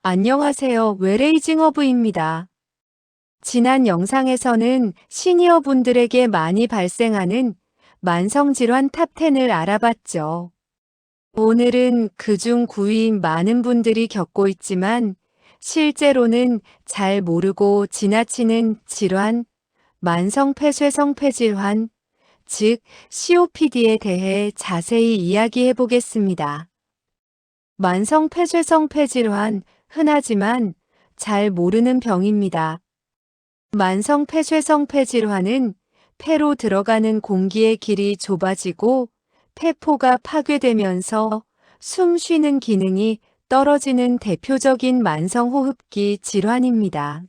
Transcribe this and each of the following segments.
안녕하세요. 웨레이징어브입니다. 지난 영상에서는 시니어분들에게 많이 발생하는 만성질환 탑10을 알아봤죠. 오늘은 그중 9위인 많은 분들이 겪고 있지만 실제로는 잘 모르고 지나치는 질환, 만성폐쇄성폐질환, 즉 COPD에 대해 자세히 이야기해 보겠습니다. 만성폐쇄성폐질환, 흔하지만 잘 모르는 병입니다. 만성폐쇄성폐질환은 폐로 들어가는 공기의 길이 좁아지고 폐포가 파괴되면서 숨 쉬는 기능이 떨어지는 대표적인 만성호흡기 질환입니다.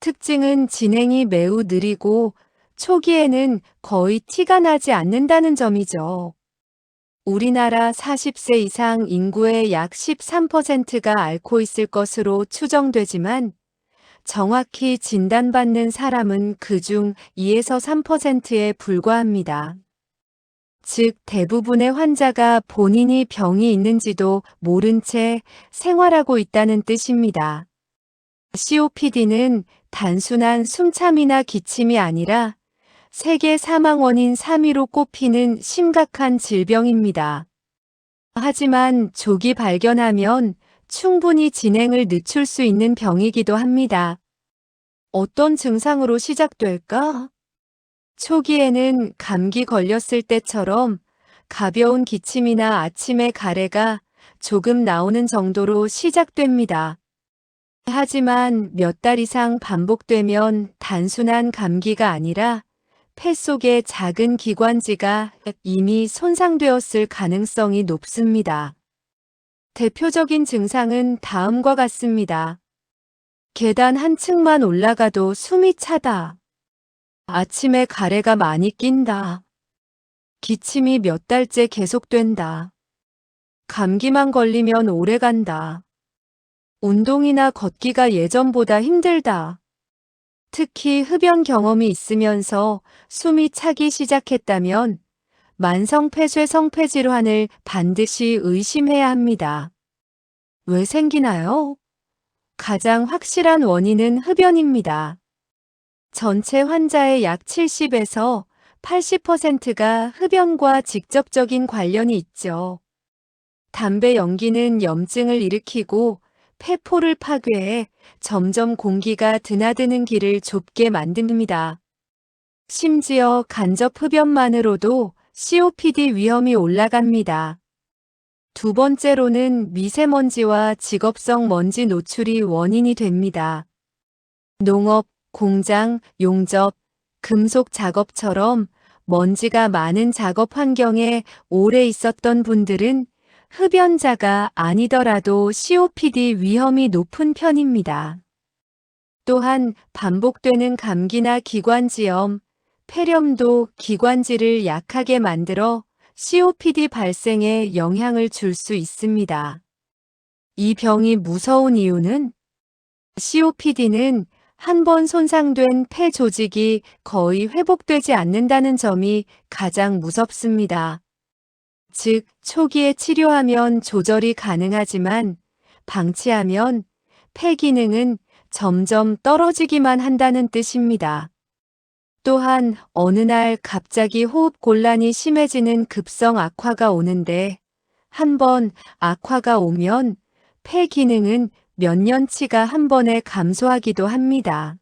특징은 진행이 매우 느리고 초기에는 거의 티가 나지 않는다는 점이죠. 우리나라 40세 이상 인구의 약 13%가 앓고 있을 것으로 추정되지만 정확히 진단받는 사람은 그중 2에서 3%에 불과합니다. 즉, 대부분의 환자가 본인이 병이 있는지도 모른 채 생활하고 있다는 뜻입니다. COPD는 단순한 숨참이나 기침이 아니라 세계 사망 원인 3위로 꼽히는 심각한 질병입니다. 하지만 조기 발견하면 충분히 진행을 늦출 수 있는 병이기도 합니다. 어떤 증상으로 시작될까? 초기에는 감기 걸렸을 때처럼 가벼운 기침이나 아침에 가래가 조금 나오는 정도로 시작됩니다. 하지만 몇 달 이상 반복되면 단순한 감기가 아니라 폐 속의 작은 기관지가 이미 손상되었을 가능성이 높습니다. 대표적인 증상은 다음과 같습니다. 계단 한 층만 올라가도 숨이 차다. 아침에 가래가 많이 낀다. 기침이 몇 달째 계속된다. 감기만 걸리면 오래 간다. 운동이나 걷기가 예전보다 힘들다. 특히 흡연 경험이 있으면서 숨이 차기 시작했다면 만성폐쇄성폐질환을 반드시 의심해야 합니다. 왜 생기나요? 가장 확실한 원인은 흡연입니다. 전체 환자의 약 70에서 80%가 흡연과 직접적인 관련이 있죠. 담배 연기는 염증을 일으키고 폐포를 파괴해 점점 공기가 드나드는 길을 좁게 만듭니다. 심지어 간접 흡연만으로도 COPD 위험이 올라갑니다. 두 번째로는 미세먼지와 직업성 먼지 노출이 원인이 됩니다. 농업, 공장, 용접, 금속 작업처럼 먼지가 많은 작업 환경에 오래 있었던 분들은 흡연자가 아니더라도 COPD 위험이 높은 편입니다. 또한 반복되는 감기나 기관지염, 폐렴도 기관지를 약하게 만들어 COPD 발생에 영향을 줄 수 있습니다. 이 병이 무서운 이유는 COPD는 한 번 손상된 폐 조직이 거의 회복되지 않는다는 점이 가장 무섭습니다. 즉, 초기에 치료하면 조절이 가능하지만 방치하면 폐 기능은 점점 떨어지기만 한다는 뜻입니다. 또한 어느 날 갑자기 호흡 곤란이 심해지는 급성 악화가 오는데 한 번 악화가 오면 폐 기능은 몇 년치가 한 번에 감소하기도 합니다.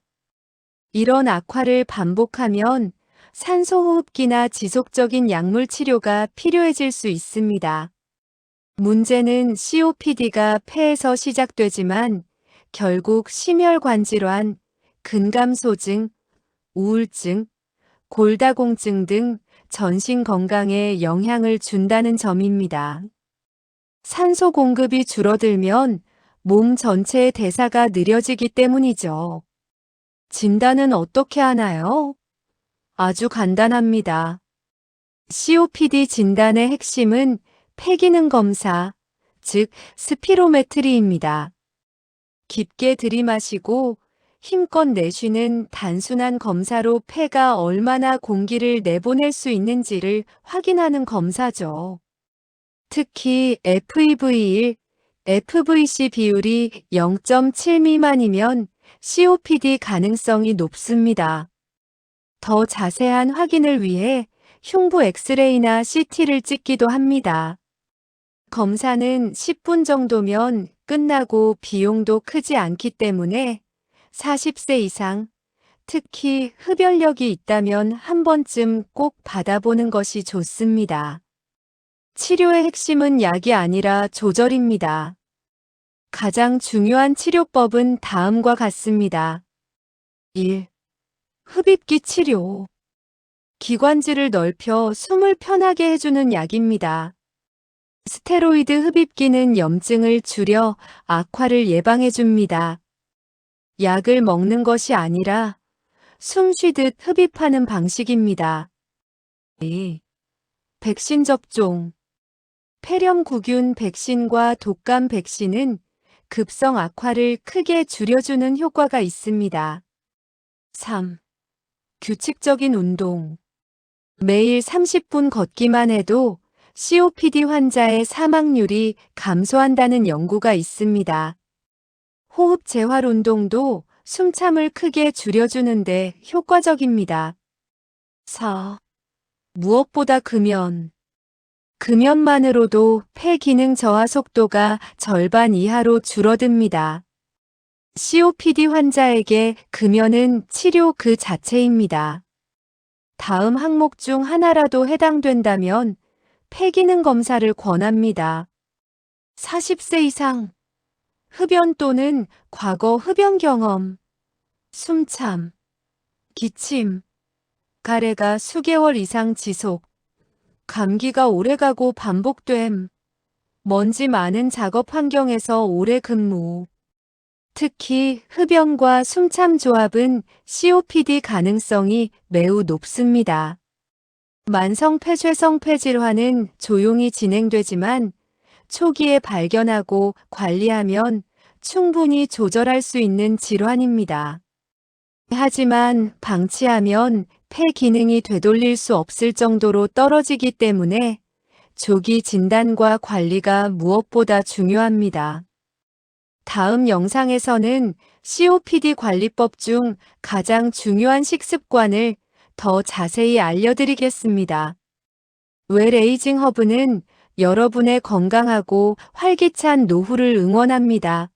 이런 악화를 반복하면 산소호흡기나 지속적인 약물 치료가 필요해질 수 있습니다. 문제는 COPD가 폐에서 시작되지만 결국 심혈관질환, 근감소증, 우울증, 골다공증 등 전신 건강에 영향을 준다는 점입니다. 산소 공급이 줄어들면 몸 전체의 대사가 느려지기 때문이죠. 진단은 어떻게 하나요? 아주 간단합니다. COPD 진단의 핵심은 폐기능 검사, 즉 스피로메트리입니다. 깊게 들이마시고 힘껏 내쉬는 단순한 검사로 폐가 얼마나 공기를 내보낼 수 있는지를 확인하는 검사죠. 특히 FEV1, FVC 비율이 0.7 미만이면 COPD 가능성이 높습니다. 더 자세한 확인을 위해 흉부 엑스레이나 CT를 찍기도 합니다. 검사는 10분 정도면 끝나고 비용도 크지 않기 때문에 40세 이상, 특히 흡연력이 있다면 한 번쯤 꼭 받아보는 것이 좋습니다. 치료의 핵심은 약이 아니라 조절입니다. 가장 중요한 치료법은 다음과 같습니다. 1. 흡입기 치료. 기관지를 넓혀 숨을 편하게 해주는 약입니다. 스테로이드 흡입기는 염증을 줄여 악화를 예방해줍니다. 약을 먹는 것이 아니라 숨 쉬듯 흡입하는 방식입니다. 2. 백신 접종. 폐렴구균 백신과 독감 백신은 급성 악화를 크게 줄여주는 효과가 있습니다. 3. 규칙적인 운동. 매일 30분 걷기만 해도 COPD 환자의 사망률이 감소한다는 연구가 있습니다. 호흡 재활 운동도 숨참을 크게 줄여주는데 효과적입니다. 4. 무엇보다 금연. 금연만으로도 폐 기능 저하 속도가 절반 이하로 줄어듭니다. COPD 환자에게 금연은 치료 그 자체입니다. 다음 항목 중 하나라도 해당된다면 폐기능 검사를 권합니다. 40세 이상, 흡연 또는 과거 흡연 경험, 숨참, 기침, 가래가 수개월 이상 지속, 감기가 오래가고 반복됨, 먼지 많은 작업 환경에서 오래 근무. 특히 흡연과 숨참 조합은 COPD 가능성이 매우 높습니다. 만성 폐쇄성 폐질환은 조용히 진행되지만 초기에 발견하고 관리하면 충분히 조절할 수 있는 질환입니다. 하지만 방치하면 폐 기능이 되돌릴 수 없을 정도로 떨어지기 때문에 조기 진단과 관리가 무엇보다 중요합니다. 다음 영상에서는 COPD 관리법 중 가장 중요한 식습관을 더 자세히 알려드리겠습니다. 웰에이징 허브는 여러분의 건강하고 활기찬 노후를 응원합니다.